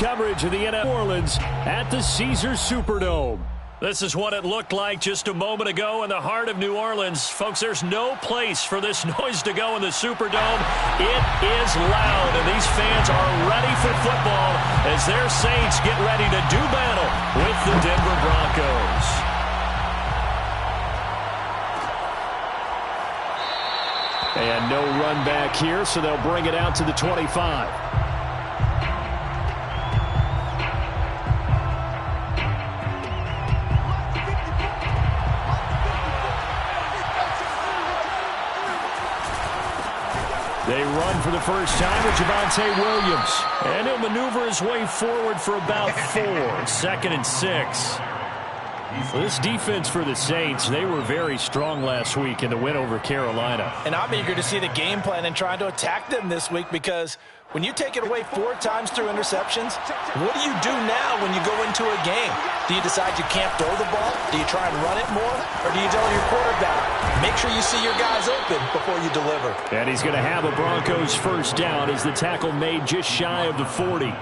coverage of the NFL New Orleans at the Caesars Superdome. This is what it looked like just a moment ago in the heart of New Orleans. Folks, there's no place for this noise to go in the Superdome. It is loud, and these fans are ready for football as their Saints get ready to do battle with the Denver Broncos. And no run back here, so they'll bring it out to the 25. They run for the first time with Javonte Williams. And he'll maneuver his way forward for about 4. 2nd and 6. This defense for the Saints, they were very strong last week in the win over Carolina. And I'm eager to see the game plan and trying to attack them this week, because when you take it away 4 times through interceptions, what do you do now when you go into a game? Do you decide you can't throw the ball? Do you try and run it more? Or do you tell your quarterback, make sure you see your guys open before you deliver? And he's going to have a Broncos first down as the tackle made just shy of the 40.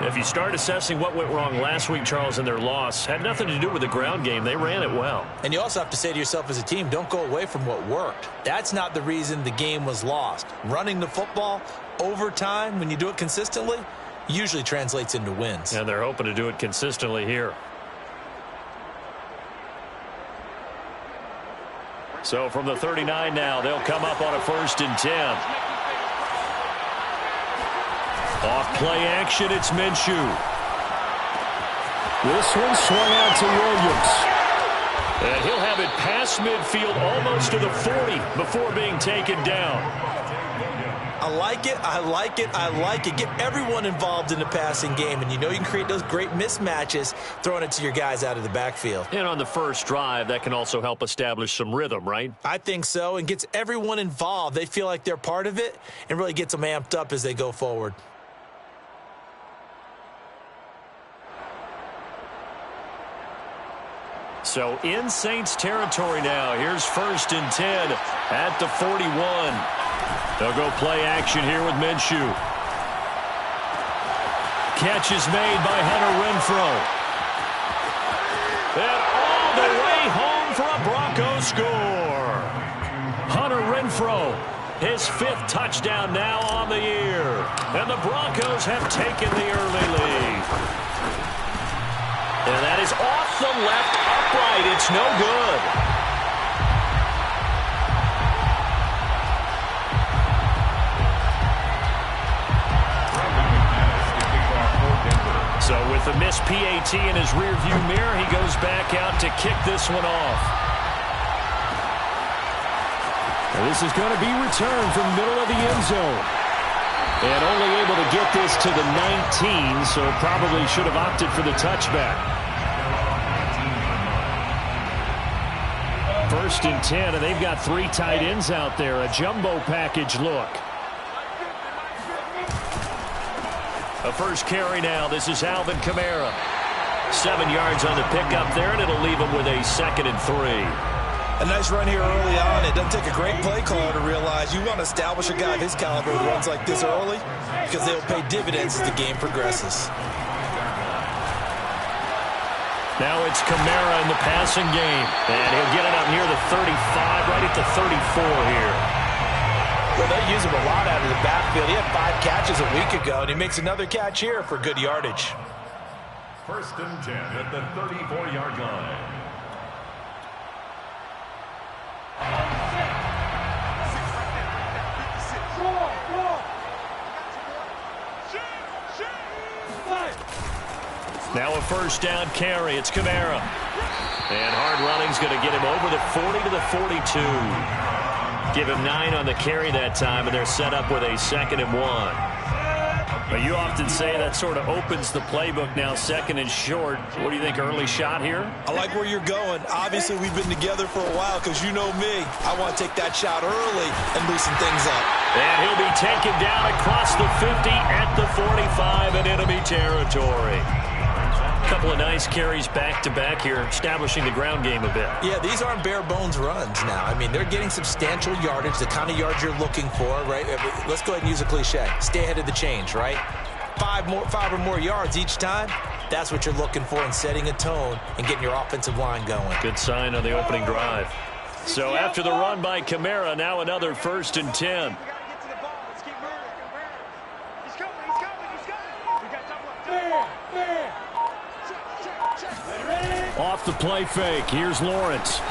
If you start assessing what went wrong last week, Charles, in their loss, had nothing to do with the ground game. They ran it well. And you also have to say to yourself as a team, don't go away from what worked. That's not the reason the game was lost. Running the football over time, when you do it consistently, usually translates into wins. And they're hoping to do it consistently here. So from the 39 now, they'll come up on a 1st and 10. Off play action, it's Minshew. This one swung out to Williams. And he'll have it past midfield almost to the 40 before being taken down. I like it, I like it, I like it. Get everyone involved in the passing game, and you know you can create those great mismatches throwing it to your guys out of the backfield. And on the first drive, that can also help establish some rhythm, right? I think so, and gets everyone involved. They feel like they're part of it and really gets them amped up as they go forward. So in Saints territory now. Here's 1st and 10 at the 41. They'll go play action here with Minshew. Catch is made by Hunter Renfrow. And all the way home for a Broncos score. Hunter Renfrow, his 5th touchdown now on the year. And the Broncos have taken the early lead. And that is off the left upright. It's no good. So with the missed PAT in his rearview mirror, he goes back out to kick this one off. And this is going to be returned from the middle of the end zone. And only able to get this to the 19, so probably should have opted for the touchback. 1st and 10, and they've got 3 tight ends out there. A jumbo package look. A first carry now. This is Alvin Kamara. 7 yards on the pickup there, and it'll leave him with a 2nd and 3. A nice run here early on. It doesn't take a great play caller to realize you want to establish a guy of his caliber who runs like this early, because they'll pay dividends as the game progresses. Now it's Kamara in the passing game. And he'll get it up near the 35, right at the 34 here. Well, they use him a lot out of the backfield. He had 5 catches a week ago, and he makes another catch here for good yardage. 1st and 10 at the 34-yard line. Now a first down carry. It's Kamara. And hard running's going to get him over the 40 to the 42. Give him 9 on the carry that time, and they're set up with a 2nd and 1. But you often say that sort of opens the playbook now, 2nd and short. What do you think, early shot here? I like where you're going. Obviously, we've been together for a while, because you know me. I want to take that shot early and loosen things up. And he'll be taken down across the 50 at the 45 in enemy territory. A couple of nice carries back-to-back here, establishing the ground game a bit. Yeah, these aren't bare-bones runs now. I mean, they're getting substantial yardage, the kind of yards you're looking for, right? Let's go ahead and use a cliche. Stay ahead of the change, right? five or more yards each time, that's what you're looking for in setting a tone and getting your offensive line going. Good sign on the opening drive. So after the run by Kamara, now another 1st and 10. Off the play fake. Here's Lawrence.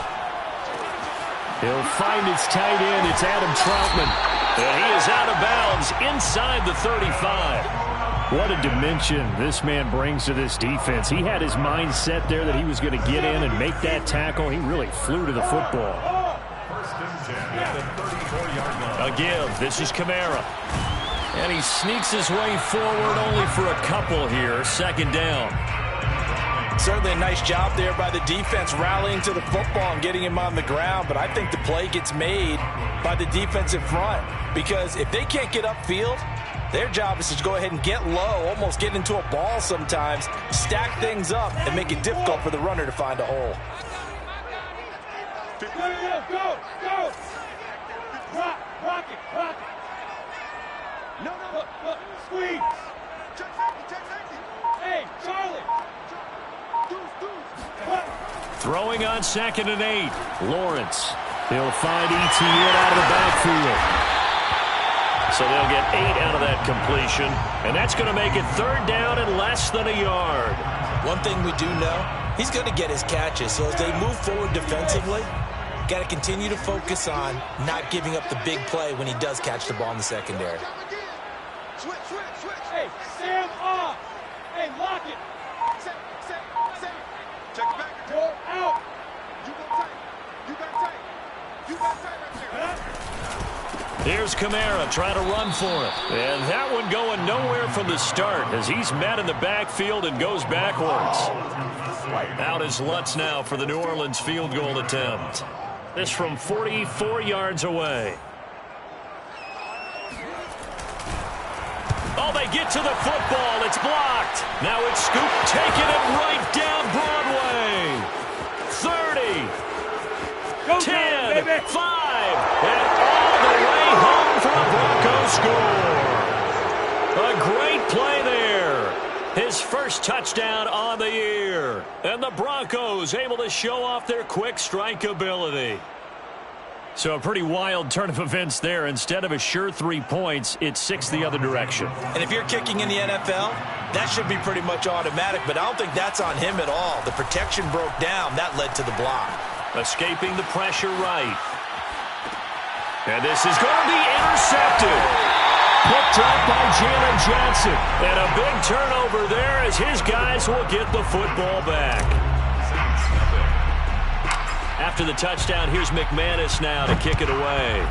He'll find his tight end. It's Adam Troutman. And he is out of bounds inside the 35. What a dimension this man brings to this defense. He had his mind set there that he was going to get in and make that tackle. He really flew to the football. 1st and 10 at the 34-yard line. A give. This is Kamara. And he sneaks his way forward only for a couple here. 2nd down. Certainly a nice job there by the defense rallying to the football and getting him on the ground, but I think the play gets made by the defensive front because if they can't get upfield, their job is to go ahead and get low, almost get into a ball sometimes, stack things up, and make it difficult for the runner to find a hole. Go! Rock it! No, look, squeeze! Check safety! Hey, Charlie! Throwing on 2nd and 8. Lawrence. He'll find ETN out of the backfield. So they'll get 8 out of that completion. And that's going to make it 3rd down and less than a yard. One thing we do know, he's going to get his catches. So as they move forward defensively, got to continue to focus on not giving up the big play when he does catch the ball in the secondary. Switch. Hey, Sam off. Hey, lock it. Set. Check it back. Go out. You got tight right there. Here's Kamara trying to run for it. And that one going nowhere from the start as he's met in the backfield and goes backwards. Out is Lutz now for the New Orleans field goal attempt. This from 44 yards away. Oh, they get to the football. It's blocked. Now it's scooped, taking it right down Broadway. 30. Go 10, down, baby. 5, and all the way home for a Broncos score. A great play there. His first touchdown on the year. And the Broncos able to show off their quick strike ability. So a pretty wild turn of events there. Instead of a sure 3 points, it's 6 the other direction. And if you're kicking in the NFL, that should be pretty much automatic, but I don't think that's on him at all. The protection broke down. That led to the block. Escaping the pressure right. And this is going to be intercepted. Picked up by Jalen Johnson. And a big turnover there as his guys will get the football back. After the touchdown, here's McManus now to kick it away.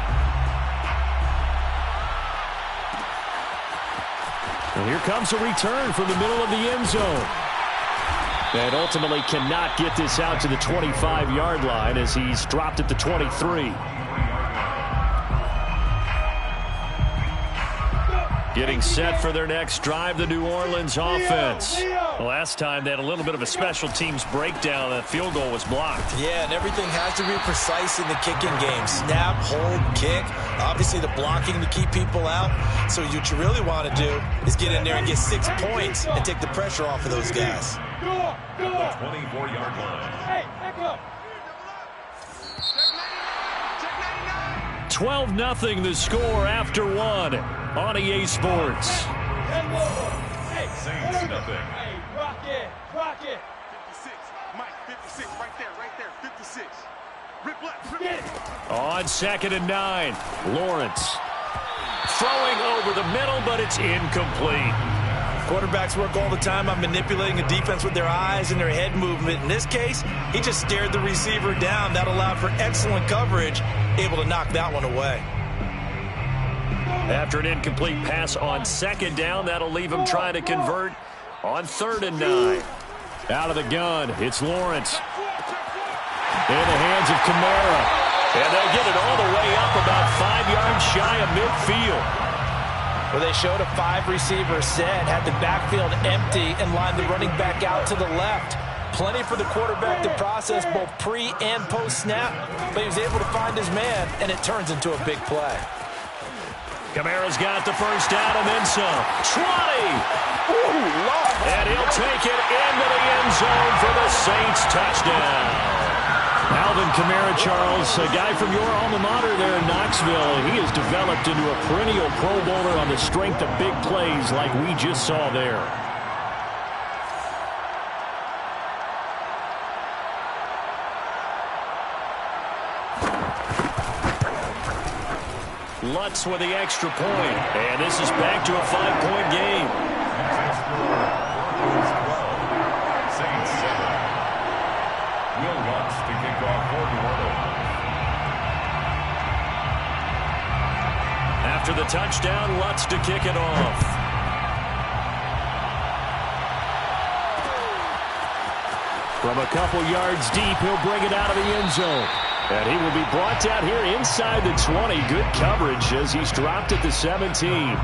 And here comes a return from the middle of the end zone. And ultimately cannot get this out to the 25-yard line as he's dropped at the 23. Getting set for their next drive, the New Orleans offense. The last time they had a little bit of a special teams breakdown. That field goal was blocked. Yeah, and everything has to be precise in the kicking game. Snap, hold, kick. Obviously the blocking to keep people out. So what you really want to do is get in there and get 6 points and take the pressure off of those guys. At the 24-yard line. Hey, back up. 12-0 the score after one on EA Sports. Saints nothing. Hey, rock it. 56, Mike, 56, right there, 56. Rip left, rip left. On 2nd and 9, Lawrence. Throwing over the middle, but it's incomplete. Quarterbacks work all the time on manipulating a defense with their eyes and their head movement. In this case, he just stared the receiver down. That allowed for excellent coverage, able to knock that one away. After an incomplete pass on 2nd down, that'll leave him trying to convert on 3rd and 9. Out of the gun, it's Lawrence. In the hands of Kamara. And they'll get it all the way up about 5 yards shy of midfield. Well, they showed a 5-receiver set, had the backfield empty, and lined the running back out to the left. Plenty for the quarterback to process both pre- and post-snap, but he was able to find his man, and it turns into a big play. Kamara's got the first down and then some. 20! And he'll take it into the end zone for the Saints touchdown. Alvin Kamara, Charles, a guy from your alma mater there in Knoxville. He has developed into a perennial Pro Bowler on the strength of big plays like we just saw there. Lutz with the extra point. And this is back to a 5-point game. Saints 7. Will Lutz to kick off for New Orleans. After the touchdown, Lutz to kick it off. From a couple yards deep, he'll bring it out of the end zone. And he will be brought down here inside the 20. Good coverage as he's dropped at the 17.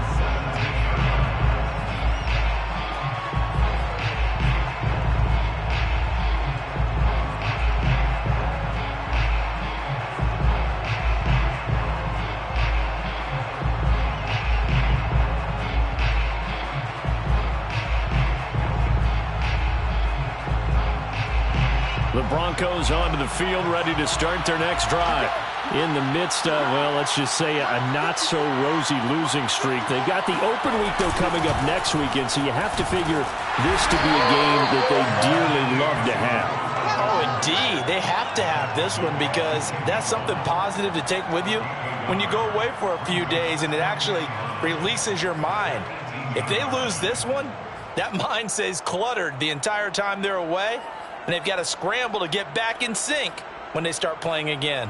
The Broncos onto the field, ready to start their next drive. In the midst of, well, let's just say a not-so-rosy losing streak. They've got the open week, though, coming up next weekend, so you have to figure this to be a game that they dearly love to have. Oh, indeed. They have to have this one because that's something positive to take with you when you go away for a few days, and it actually releases your mind. If they lose this one, that mind stays cluttered the entire time they're away, and they've got to scramble to get back in sync when they start playing again.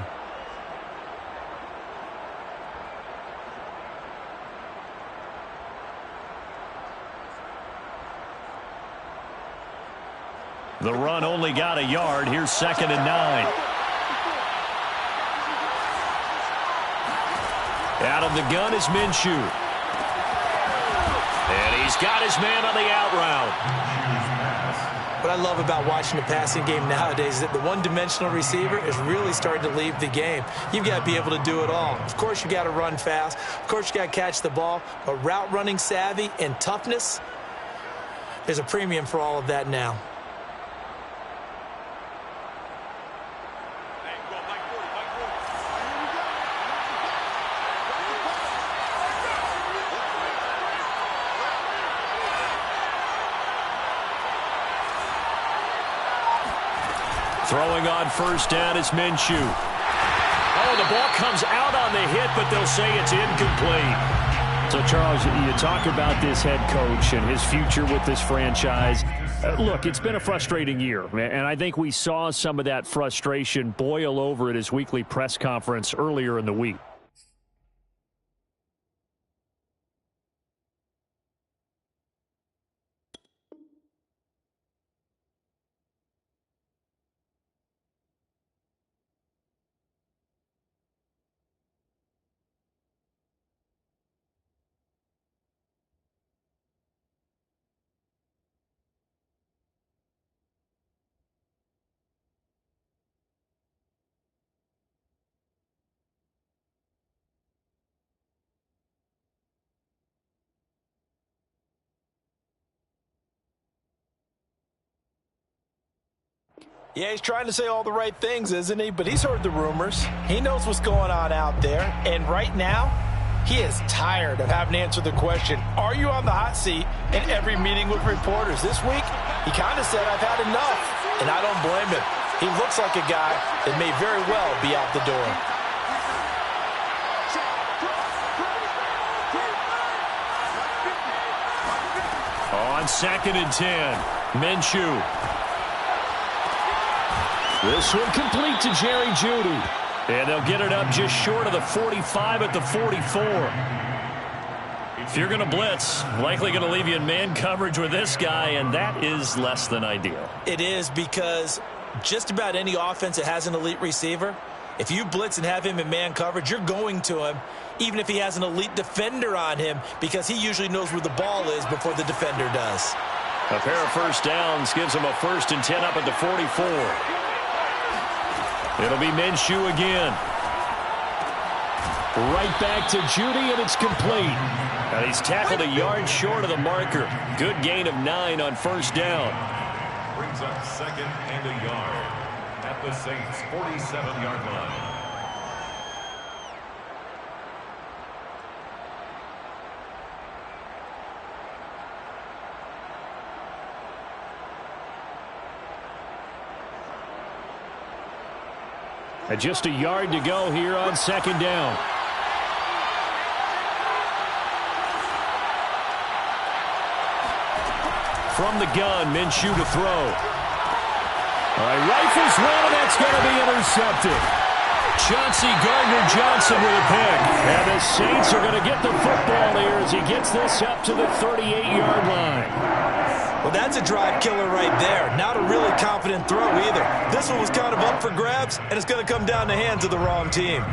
The run only got a yard. Here's 2nd and 9. Out of the gun is Minshew. And he's got his man on the out route. What I love about watching the passing game nowadays is that the one-dimensional receiver is really starting to leave the game. You've got to be able to do it all. Of course, you got to run fast. Of course, you got to catch the ball. But route running savvy and toughness, there's a premium for all of that now. Throwing on first down is Minshew. Oh, the ball comes out on the hit, but they'll say it's incomplete. So, Charles, you talk about this head coach and his future with this franchise. Look, it's been a frustrating year, and I think we saw some of that frustration boil over at his weekly press conference earlier in the week. Yeah, he's trying to say all the right things, isn't he? But he's heard the rumors. He knows what's going on out there. And right now, he is tired of having to answer the question, are you on the hot seat in every meeting with reporters? This week, he kind of said, I've had enough. And I don't blame him. He looks like a guy that may very well be out the door. On 2nd and 10, Minshew. This one complete to Jerry Jeudy. And they'll get it up just short of the 45 at the 44. If you're going to blitz, likely going to leave you in man coverage with this guy, and that is less than ideal. It is, because just about any offense that has an elite receiver, if you blitz and have him in man coverage, you're going to him, even if he has an elite defender on him, because he usually knows where the ball is before the defender does. A pair of first downs gives him a 1st and 10 up at the 44. It'll be Minshew again. Right back to Judy, and it's complete. And he's tackled a yard short of the marker. Good gain of 9 on first down. Brings up 2nd and a yard at the Saints' 47-yard line. And just a yard to go here on 2nd down. From the gun, Minshew to throw. All right, rifles one, and that's going to be intercepted. Chauncey Gardner-Johnson with a pick. And the Saints are going to get the football here as he gets this up to the 38-yard line. Well, that's a drive killer right there. Not a really confident throw either. This one was kind of up for grabs, and it's going to come down the hands of the wrong team.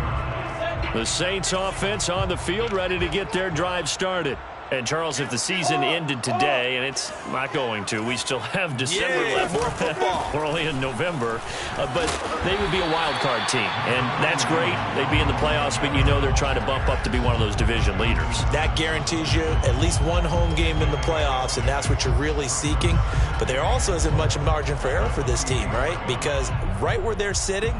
The Saints offense on the field ready to get their drive started. And, Charles, if the season ended today, and it's not going to, we still have December left. More football. We're only in November. But they would be a wild card team, and that's great. They'd be in the playoffs, but you know they're trying to bump up to be one of those division leaders. That guarantees you at least one home game in the playoffs, and that's what you're really seeking. But there also isn't much margin for error for this team, right? Because right where they're sitting,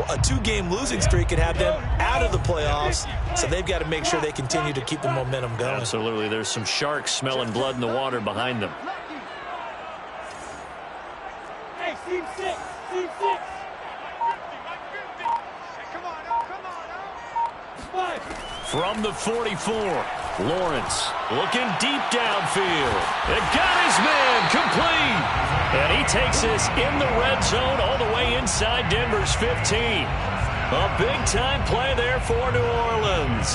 a 2-game losing streak could have them out of the playoffs, so they've got to make sure they continue to keep the momentum going. Absolutely. There's some sharks smelling blood in the water behind them. Hey, team 6, team 6. Come on, come on. From the 44, Lawrence looking deep downfield. It got his man complete. And he takes this in the red zone all the way inside Denver's 15. A big-time play there for New Orleans.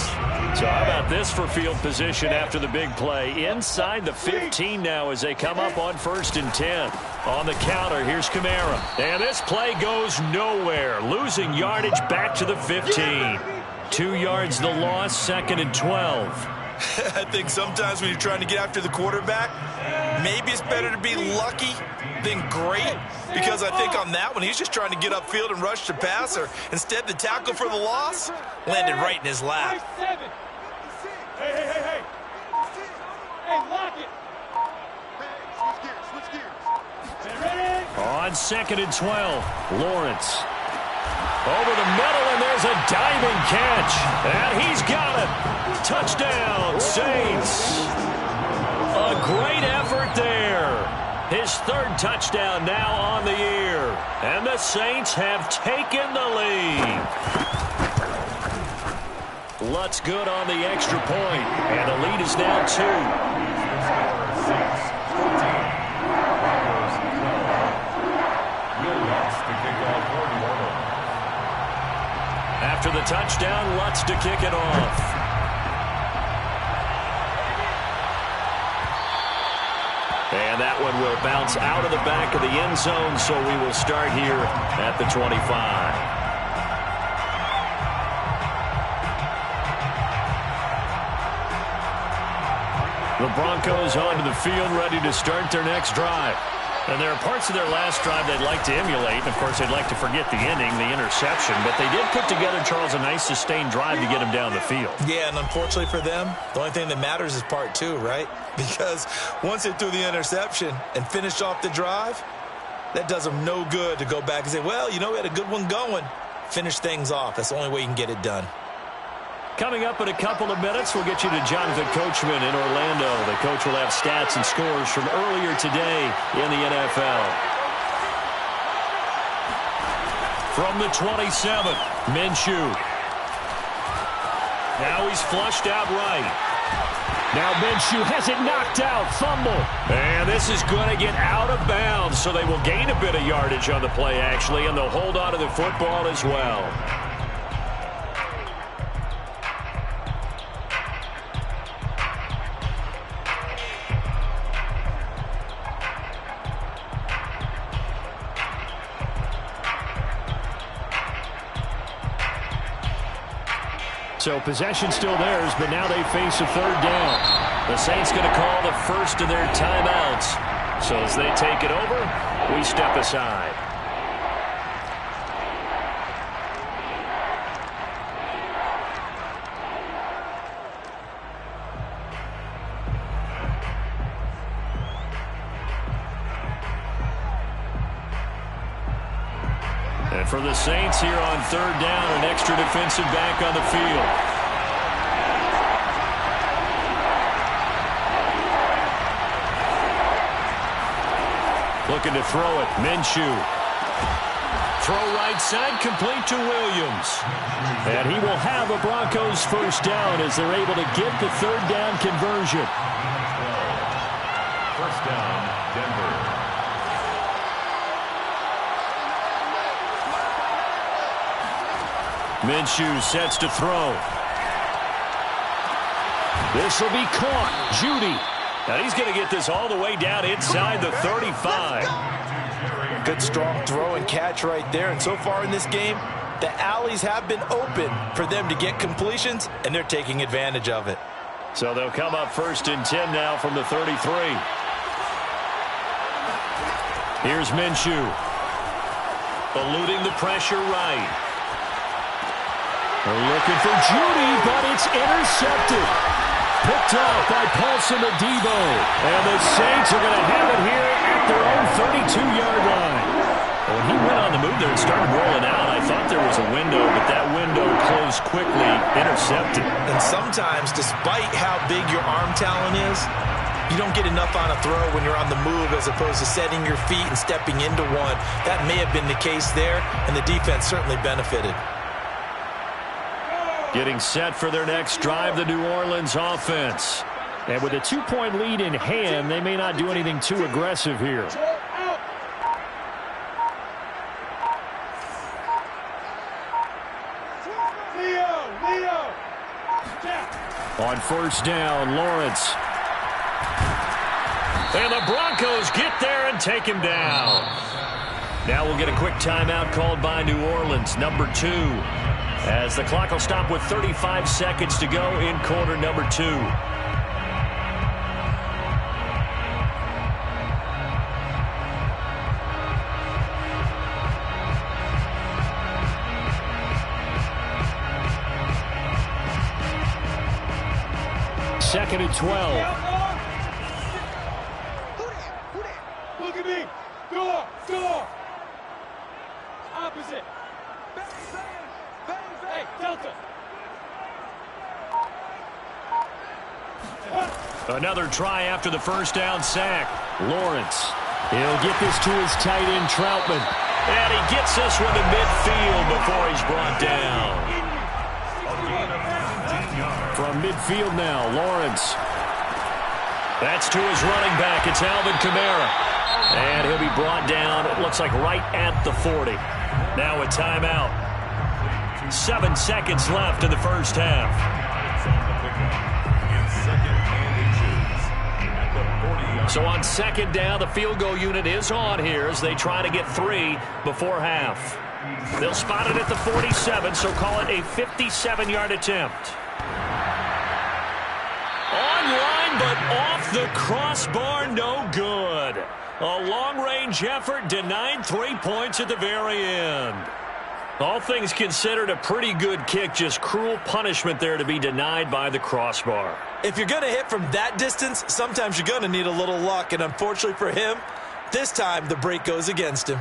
So how about this for field position after the big play? Inside the 15 now as they come up on 1st and 10. On the counter, here's Kamara. And this play goes nowhere. Losing yardage back to the 15. 2 yards the loss, 2nd and 12. I think sometimes when you're trying to get after the quarterback, maybe it's better to be lucky than great, because I think on that one, he's just trying to get upfield and rush the passer. Instead, the tackle for the loss landed right in his lap. Hey, lock it. Switch gears. On 2nd and 12, Lawrence. Over the middle, and there's a diving catch. And he's got it. Touchdown, Saints. A great effort there. His 3rd touchdown now on the year. And the Saints have taken the lead. Lutz good on the extra point. And the lead is now 2. After the touchdown, Lutz to kick it off. And that one will bounce out of the back of the end zone, so we will start here at the 25. The Broncos onto the field, ready to start their next drive. And there are parts of their last drive they'd like to emulate. And, of course, they'd like to forget the ending, the interception. But they did put together, Charles, a nice sustained drive to get them down the field. Yeah, and unfortunately for them, the only thing that matters is part 2, right? Because once they threw the interception and finished off the drive, that does them no good to go back and say, well, you know, we had a good one going. Finish things off. That's the only way you can get it done. Coming up in a couple of minutes, we'll get you to Jonathan Coachman in Orlando. The coach will have stats and scores from earlier today in the NFL. From the 27, Minshew. Now he's flushed out right. Now Minshew has it knocked out. Fumble. And this is going to get out of bounds, so they will gain a bit of yardage on the play, actually, and they'll hold on to the football as well. So possession still theirs, but now they face a 3rd down. The Saints going to call the first of their timeouts. So as they take it over, we step aside. And for the Saints here on third down, an extra defensive back on the field. Looking to throw it. Minshew. Throw right side, complete to Williams. And he will have a Broncos first down as they're able to get the third down conversion. First down, Denver. Minshew sets to throw. This will be caught. Judy. And he's going to get this all the way down inside the 35. Good strong throw and catch right there. And so far in this game, the alleys have been open for them to get completions, and they're taking advantage of it. So they'll come up first and 10 now from the 33. Here's Minshew. Eluding the pressure right. They're looking for Judy, but it's intercepted. Picked off by Paulson Adebo. And the Saints are going to have it here at their own 32-yard line. When he went on the move there and started rolling out, I thought there was a window, but that window closed quickly, intercepted. And sometimes, despite how big your arm talent is, you don't get enough on a throw when you're on the move as opposed to setting your feet and stepping into one. That may have been the case there, and the defense certainly benefited. Getting set for their next drive, the New Orleans offense. And with a 2-point lead in hand, they may not do anything too aggressive here. On first down, Lawrence. And the Broncos get there and take him down. Now we'll get a quick timeout called by New Orleans, number 2. As the clock will stop with 35 seconds to go in quarter number 2. Second and 12. Look at me. Door. Opposite. Hey, Delta. Another try after the first down sack. Lawrence. He'll get this to his tight end, Troutman. And he gets this one to midfield before he's brought down. From midfield now, Lawrence. That's to his running back. It's Alvin Kamara. And he'll be brought down, it looks like right at the 40. Now a timeout. 7 seconds left in the first half. So on second down, the field goal unit is on here as they try to get 3 before half. They'll spot it at the 47, so call it a 57-yard attempt. Online, but off the crossbar, no good. A long-range effort denied 3 points at the very end. All things considered, a pretty good kick, just cruel punishment there to be denied by the crossbar. If you're going to hit from that distance, sometimes you're going to need a little luck, and unfortunately for him, this time the break goes against him.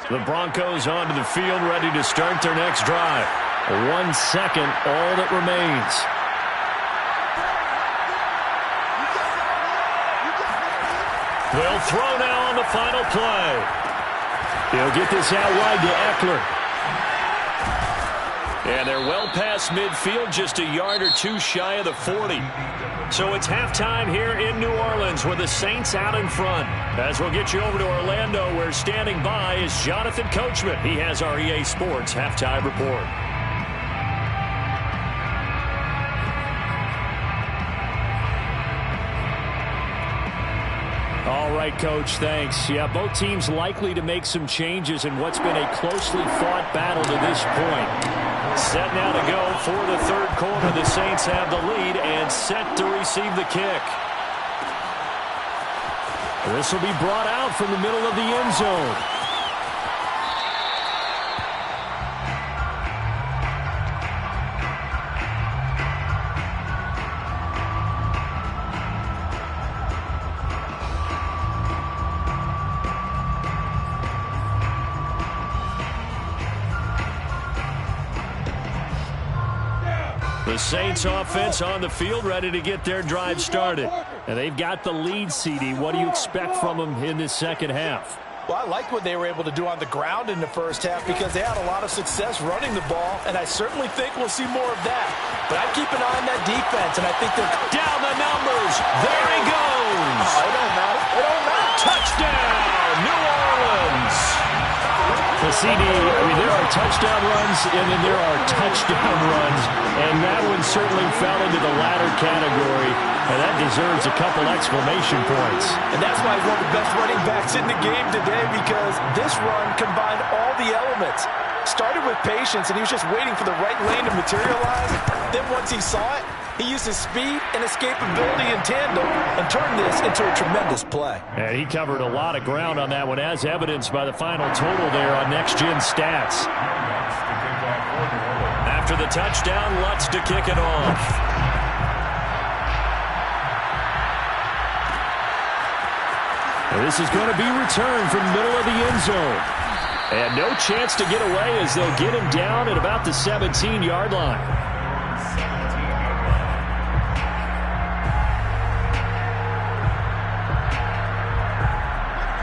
The Broncos onto the field, ready to start their next drive. 1 second, all that remains. They'll throw now on the final play. He'll get this out wide to Eckler. And they're well past midfield, just a yard or two shy of the 40. So it's halftime here in New Orleans with the Saints out in front. As we'll get you over to Orlando, where standing by is Jonathan Coachman. He has our EA Sports halftime report. All right, Coach, thanks. Yeah, both teams likely to make some changes in what's been a closely fought battle to this point. Set now to go for the third quarter. The Saints have the lead and set to receive the kick. This will be brought out from the middle of the end zone. The Saints offense on the field, ready to get their drive started. And they've got the lead, CD. What do you expect from them in this second half? Well, I like what they were able to do on the ground in the first half because they had a lot of success running the ball, and I certainly think we'll see more of that. But I keep an eye on that defense, and I think they're down the numbers. There he goes. Oh, it don't matter. It don't matter. Touchdown, New Orleans. The CD, I mean, there are touchdown runs, and then there are touchdown runs, and that one certainly fell into the latter category, and that deserves a couple exclamation points. And that's why he's one of the best running backs in the game today, because this run combined all the elements. Started with patience, and he was just waiting for the right lane to materialize. Then once he saw it, he used his speed and escapability in tandem and turned this into a tremendous play. And he covered a lot of ground on that one, as evidenced by the final total there on next-gen stats. After the touchdown, Lutz to kick it off. And this is going to be returned from the middle of the end zone. And no chance to get away as they'll get him down at about the 17-yard line.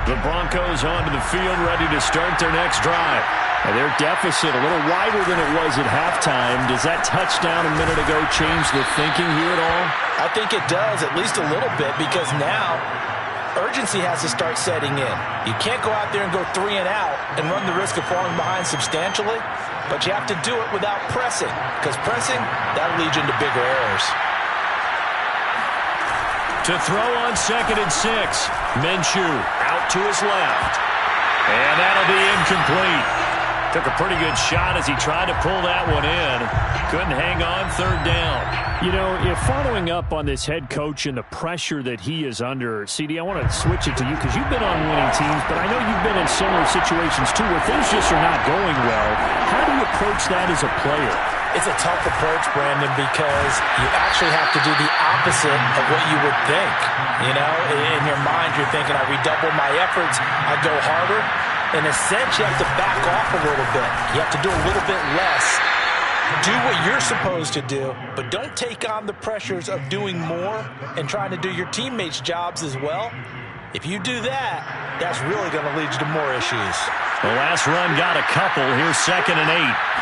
The Broncos onto the field, ready to start their next drive. And their deficit a little wider than it was at halftime. Does that touchdown a minute ago change the thinking here at all? I think it does, at least a little bit, because now urgency has to start setting in. You can't go out there and go 3 and out and run the risk of falling behind substantially, but you have to do it without pressing, because pressing, that leads you into bigger errors. To throw on 2nd and 6. Minshew out to his left. And that'll be incomplete. Took a pretty good shot as he tried to pull that one in. Couldn't hang on 3rd down. You know, if following up on this head coach and the pressure that he is under, CD, I want to switch it to you because you've been on winning teams, but I know you've been in similar situations too where things just are not going well. How do you approach that as a player? It's a tough approach, Brandon, because you actually have to do the opposite of what you would think. You know, in your mind, you're thinking, I redouble my efforts, I go harder. In a sense, you have to back off a little bit. You have to do a little bit less. Do what you're supposed to do, but don't take on the pressures of doing more and trying to do your teammates' jobs as well. If you do that, that's really going to lead you to more issues. The last run got a couple. Here's 2nd and 8.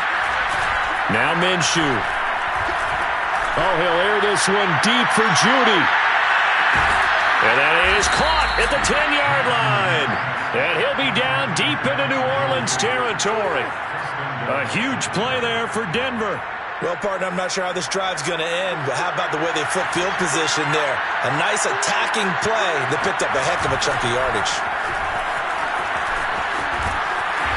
Now Minshew. Oh, he'll air this one deep for Judy. And that is caught at the 10-yard line. And he'll be down deep into New Orleans territory. A huge play there for Denver. Well, partner, I'm not sure how this drive's going to end, but how about the way they flip field position there? A nice attacking play that picked up a heck of a chunk of yardage.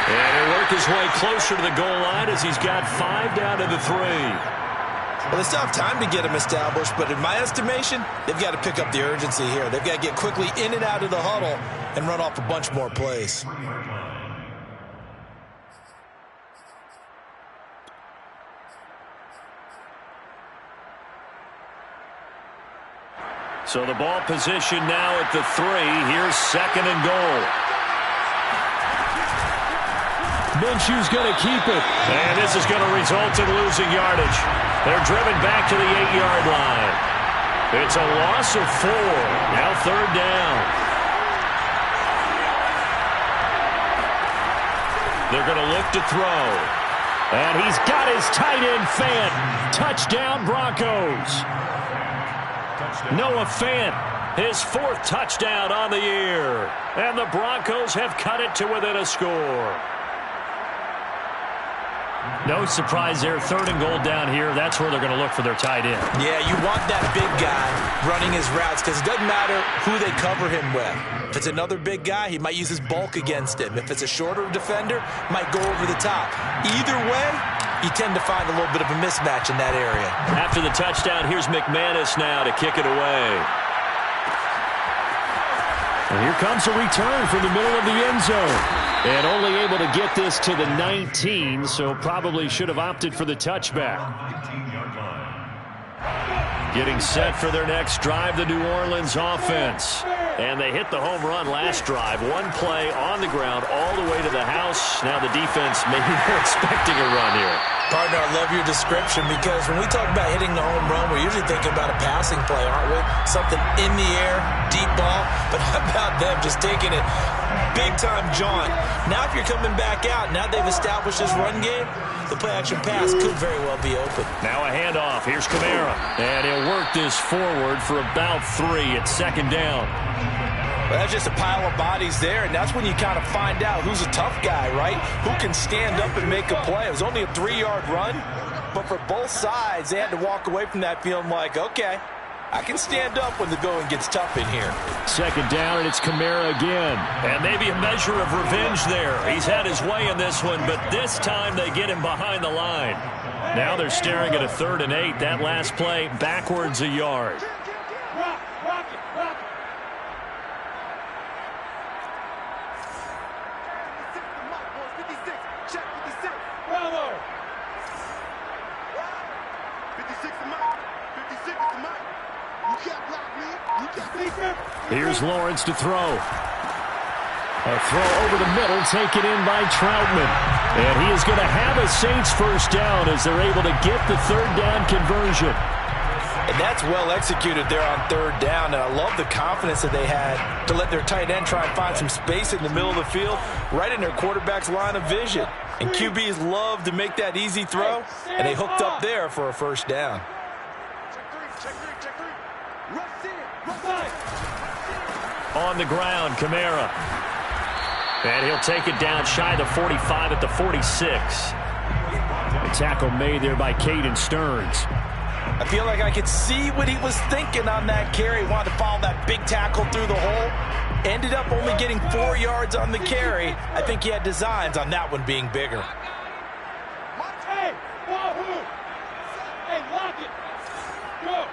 And he'll work his way closer to the goal line as he's got 5 down to the 3. Well, they still have time to get him established, but in my estimation, they've got to pick up the urgency here. They've got to get quickly in and out of the huddle and run off a bunch more plays. So the ball position now at the 3. Here's 2nd and goal. Minshew's going to keep it. And this is going to result in losing yardage. They're driven back to the 8-yard line. It's a loss of 4. Now 3rd down. They're going to look to throw. And he's got his tight end Fant. Touchdown Broncos. Noah Fant, his 4th touchdown on the year. And the Broncos have cut it to within a score. No surprise there. 3rd and goal down here. That's where they're going to look for their tight end. Yeah, you want that big guy running his routes because it doesn't matter who they cover him with. If it's another big guy, he might use his bulk against him. If it's a shorter defender, might go over the top. Either way, you tend to find a little bit of a mismatch in that area. After the touchdown, here's McManus now to kick it away. And here comes a return from the middle of the end zone. And only able to get this to the 19, so probably should have opted for the touchback. Getting set for their next drive, the New Orleans offense. And they hit the home run last drive. One play on the ground all the way to the house. Now the defense maybe they're expecting a run here. Partner, I love your description because when we talk about hitting the home run, we're usually thinking about a passing play, aren't we? Something in the air, deep ball. But how about them just taking it big-time jaunt? Now if you're coming back out, now they've established this run game, the play-action pass could very well be open. Now a handoff. Here's Kamara. And he'll work this forward for about 3 at second down. Well, that's just a pile of bodies there, and that's when you kind of find out who's a tough guy, right? Who can stand up and make a play. It was only a 3-yard run, but for both sides, they had to walk away from that feeling like, okay, I can stand up when the going gets tough in here. Second down, and it's Kamara again. And maybe a measure of revenge there. He's had his way in this one, but this time they get him behind the line. Now they're staring at a 3rd and 8. That last play, backwards a yard. Here's Lawrence to throw. A throw over the middle taken in by Troutman. And he is going to have a Saints first down as they're able to get the 3rd down conversion. And that's well executed there on 3rd down. And I love the confidence that they had to let their tight end try and find some space in the middle of the field, right in their quarterback's line of vision. And QBs love to make that easy throw, and they hooked up there for a first down. On the ground, Kamara. And he'll take it down shy of the 45 at the 46. A tackle made there by Caden Stearns. I feel like I could see what he was thinking on that carry. He wanted to follow that big tackle through the hole. Ended up only getting 4 yards on the carry. I think he had designs on that one being bigger. Hey, Wahoo! Hey, lock it! Go!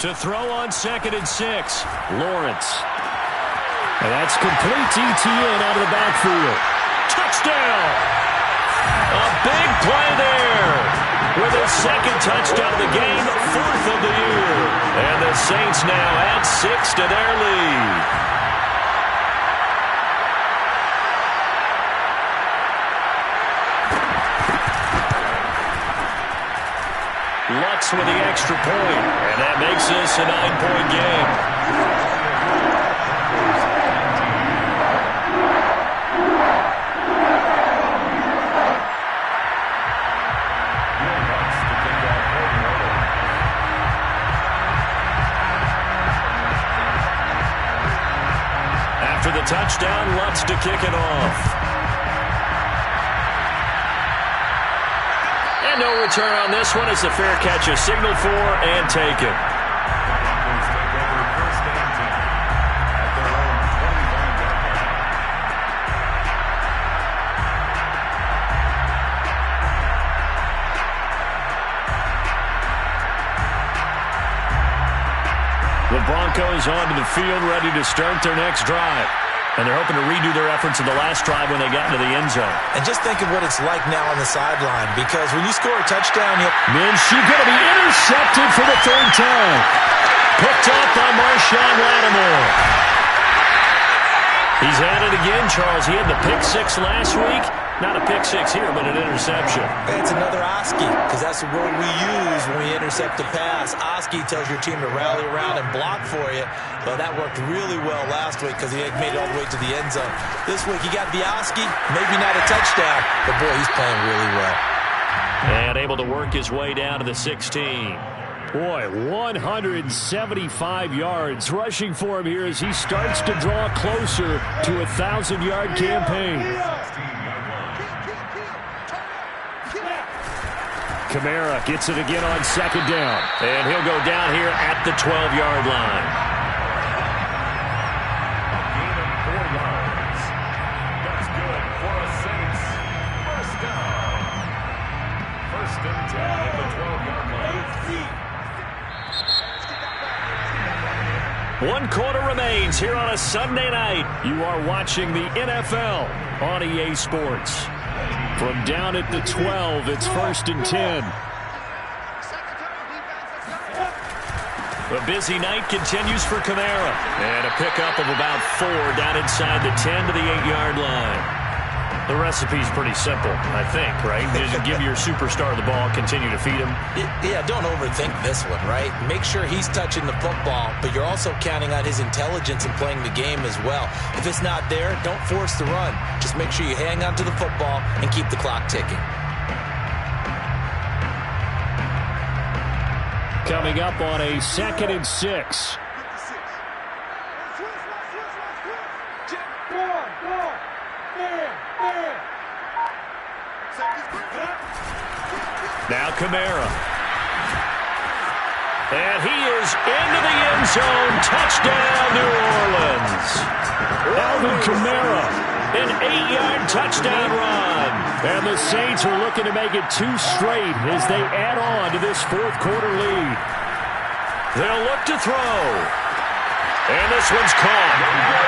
To throw on 2nd and 6. Lawrence. And that's complete ETN out of the backfield. Touchdown! A big play there. With his 2nd touchdown of the game, 4th of the year. And the Saints now add 6 to their lead. Lutz with the extra point, and that makes this a 9-point game. After the touchdown, Lutz to kick it off. And no return on this one as the fair catch is signaled for and taken. The Broncos onto the field ready to start their next drive. And they're hoping to redo their efforts in the last drive when they got into the end zone. And just think of what it's like now on the sideline, because when you score a touchdown, Minshew going to be intercepted for the 3rd time. Picked up by Marshawn Lattimore. He's at it again, Charles. He had the pick 6 last week. Not a pick 6 here, but an interception. It's another Oski, because that's the word we use when we intercept a pass. Oski tells your team to rally around and block for you. But that worked really well last week because he had made it all the way to the end zone. This week he got the Oski, maybe not a touchdown, but boy, he's playing really well. And able to work his way down to the 16. Boy, 175 yards rushing for him here as he starts to draw closer to a 1,000-yard campaign. Kamara gets it again on 2nd down. And he'll go down here at the 12-yard line. Gain of 4 yards. That's good for a Saints. First down. 1st and 10 at the 12-yard line. 1 quarter remains here on a Sunday night. You are watching the NFL on EA Sports. From down at the 12, it's 1st and 10. A busy night continues for Kamara. And a pickup of about 4 down inside the 10 to the 8-yard line. The recipe's pretty simple, I think, right? Just give your superstar the ball, continue to feed him. Yeah, don't overthink this one, right? Make sure he's touching the football, but you're also counting on his intelligence in playing the game as well. If it's not there, don't force the run. Just make sure you hang on to the football and keep the clock ticking. Coming up on a 2nd and 6. Now Kamara. And he is into the end zone. Touchdown, New Orleans. Alvin Kamara. An 8-yard touchdown run. And the Saints are looking to make it 2 straight as they add on to this 4th quarter lead. They'll look to throw. And this one's caught.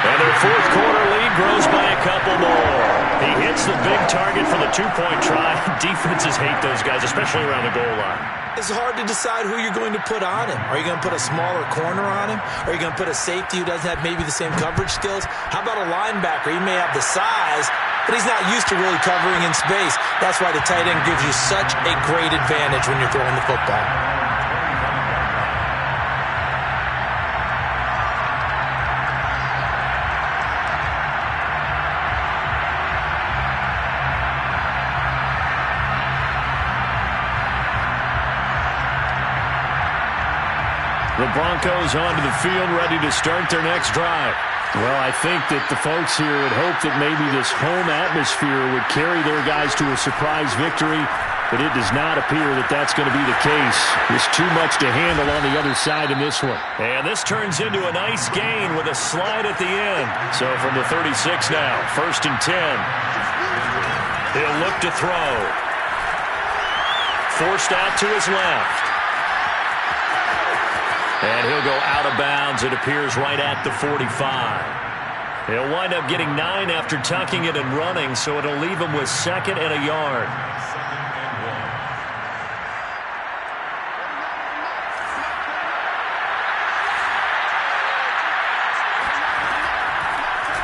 And their 4th quarter lead grows by a couple more. He hits the big target for the 2-point try. Defenses hate those guys, especially around the goal line. It's hard to decide who you're going to put on him. Are you going to put a smaller corner on him? Are you going to put a safety who doesn't have maybe the same coverage skills? How about a linebacker? He may have the size, but he's not used to really covering in space. That's why the tight end gives you such a great advantage when you're throwing the football. The Broncos onto the field, ready to start their next drive. Well, I think that the folks here had hoped that maybe this home atmosphere would carry their guys to a surprise victory, but it does not appear that that's going to be the case. There's too much to handle on the other side in this one. And this turns into a nice gain with a slide at the end. So from the 36 now, 1st and 10. He'll look to throw. Forced out to his left. And he'll go out of bounds, it appears, right at the 45. He'll wind up getting 9 after tucking it and running, so it'll leave him with 2nd and a yard.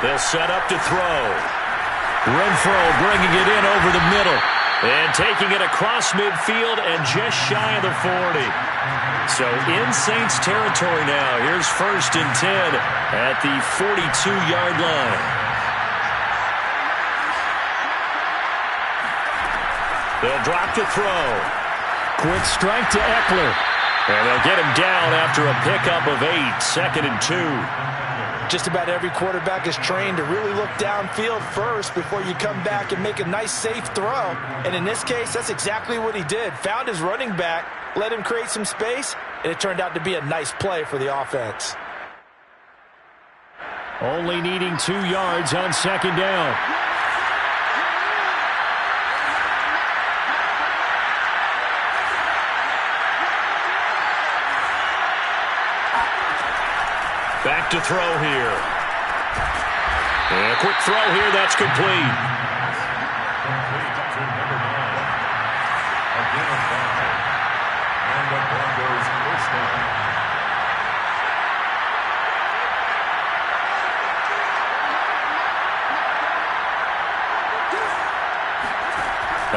They'll set up to throw. Renfro bringing it in over the middle. And taking it across midfield and just shy of the 40. So in Saints territory now. Here's 1st and 10 at the 42-yard line. They'll drop to throw. Quick strike to Eckler. And they'll get him down after a pickup of 8, 2nd and 2. Just about every quarterback is trained to really look downfield first before you come back and make a nice, safe throw. And in this case, that's exactly what he did. Found his running back, let him create some space, and it turned out to be a nice play for the offense. Only needing 2 yards on 2nd down. Back to throw here. And a quick throw here, that's complete.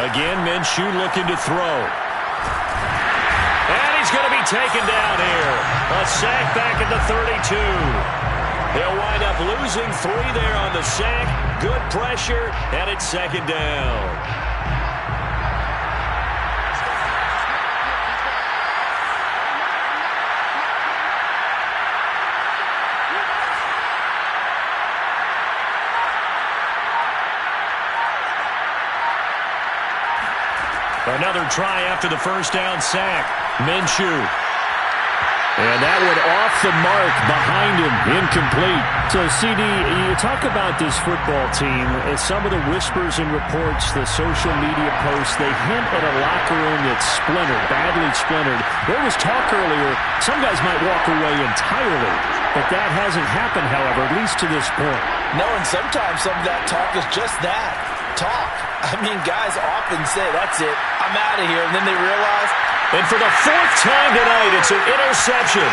Again, Minshew looking to throw. And he's going to be taken down here. A sack back at the 32. He'll wind up losing 3 there on the sack. Good pressure, and it's 2nd down. Another try after the 1st down sack. Minshew. And that one off the mark behind him, incomplete. So, CD, you talk about this football team, and some of the whispers and reports, the social media posts, they hint at a locker room that's splintered, badly splintered. There was talk earlier, some guys might walk away entirely, but that hasn't happened, however, at least to this point. No, and sometimes some of that talk is just that, talk. I mean, guys often say, that's it, I'm out of here, and then they realize... And for the 4th time tonight, it's an interception.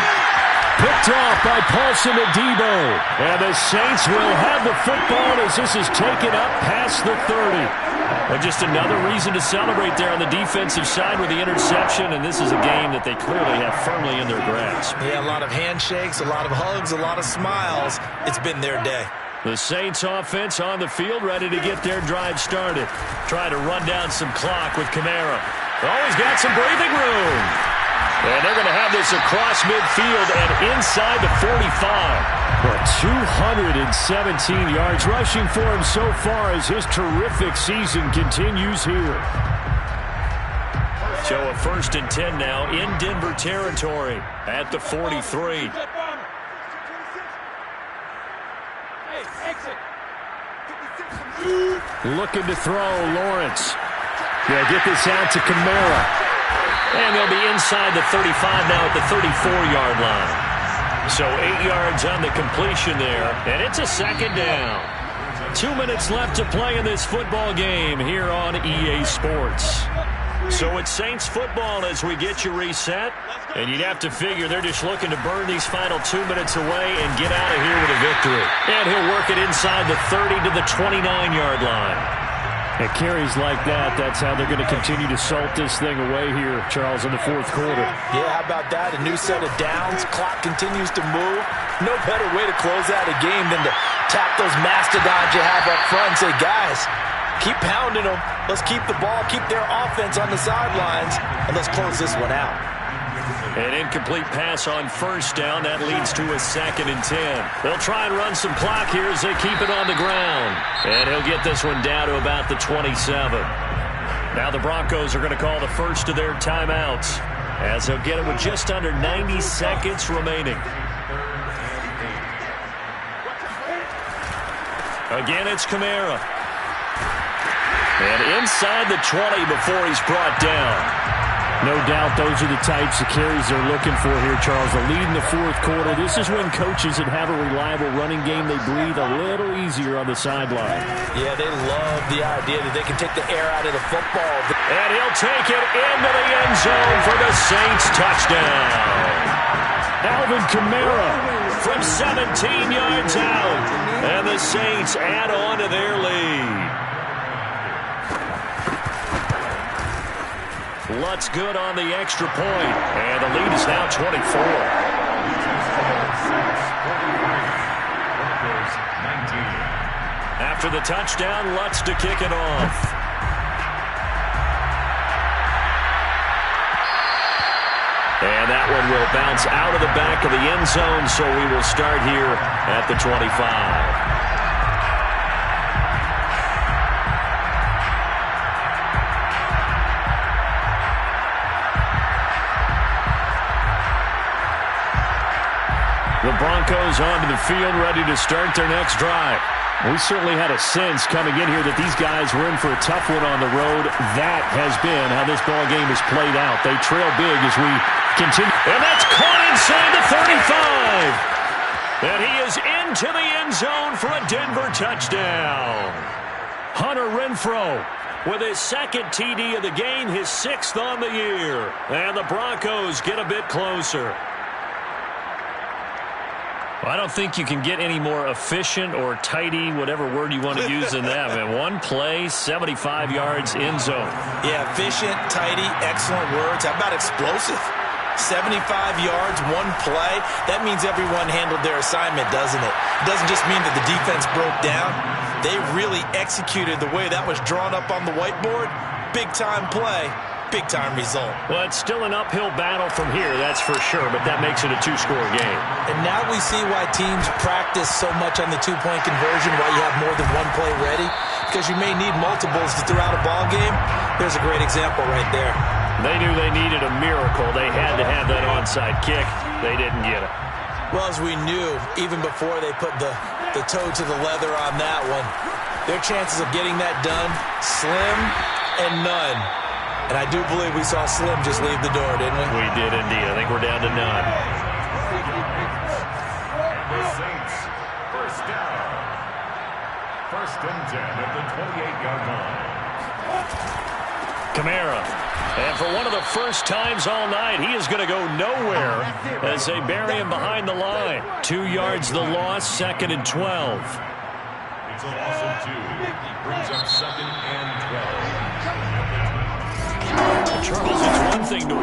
Picked off by Paulson Adebo. And the Saints will have the football as this is taken up past the 30. And just another reason to celebrate there on the defensive side with the interception. And this is a game that they clearly have firmly in their grasp. Yeah, a lot of handshakes, a lot of hugs, a lot of smiles. It's been their day. The Saints offense on the field, ready to get their drive started. Try to run down some clock with Kamara. Oh, he's got some breathing room. And they're going to have this across midfield and inside the 45. Well, 217 yards rushing for him so far as his terrific season continues here. So a 1st and 10 now in Denver territory at the 43. Looking to throw, Lawrence. They'll get this out to Kamara. And they'll be inside the 35 now at the 34-yard line. So 8 yards on the completion there, and it's a 2nd down. 2 minutes left to play in this football game here on EA Sports. So it's Saints football as we get you reset. And you'd have to figure they're just looking to burn these final 2 minutes away and get out of here with a victory. And he'll work it inside the 30 to the 29-yard line. At carries like that, that's how they're going to continue to salt this thing away here, Charles, in the 4th quarter. Yeah, how about that? A new set of downs. Clock continues to move. No better way to close out a game than to tap those mastodons you have up front and say, guys, keep pounding them. Let's keep the ball, keep their offense on the sidelines, and let's close this one out. An incomplete pass on 1st down. That leads to a 2nd and 10. They'll try and run some clock here as they keep it on the ground. And he'll get this one down to about the 27. Now the Broncos are going to call the first of their timeouts as they'll get it with just under 90 seconds remaining. Again, it's Kamara. And inside the 20 before he's brought down. No doubt those are the types of carries they're looking for here, Charles. The lead in the 4th quarter. This is when coaches that have a reliable running game, they breathe a little easier on the sideline. Yeah, they love the idea that they can take the air out of the football. And he'll take it into the end zone for the Saints touchdown. Alvin Kamara from 17 yards out. And the Saints add on to their lead. Lutz good on the extra point, and the lead is now 24. After the touchdown, Lutz to kick it off. And that one will bounce out of the back of the end zone, so we will start here at the 25. The Broncos onto the field, ready to start their next drive. We certainly had a sense coming in here that these guys were in for a tough one on the road. That has been how this ball game has played out. They trail big as we continue. And that's caught inside the 35. And he is into the end zone for a Denver touchdown. Hunter Renfrow with his 2nd TD of the game, his 6th on the year. And the Broncos get a bit closer. I don't think you can get any more efficient or tidy, whatever word you want to use in that. Man, one play, 75 yards, end zone. Yeah, efficient, tidy, excellent words. How about explosive? 75 yards, one play. That means everyone handled their assignment, doesn't it? It doesn't just mean that the defense broke down. They really executed the way that was drawn up on the whiteboard. Big-time play. Big-time result. Well, it's still an uphill battle from here, that's for sure, but that makes it a 2-score game. And now we see why teams practice so much on the 2-point conversion, why you have more than one play ready, because you may need multiples throughout a ball game. There's a great example right there. They knew they needed a miracle. They had to have that onside kick. They didn't get it. Well, as we knew, even before they put the toe to the leather on that one, their chances of getting that done, slim and none. And I do believe we saw Slim just leave the door, didn't we? We did indeed. I think we're down to none. The Saints, 1st down. 1st and 10 at the 28-yard line. Kamara. And for one of the first times all night, he is going to go nowhere as they bury him behind the line. 2 yards the loss, 2nd and 12. It's a loss of 2. Brings up 2nd and 12. Charles, it's one thing to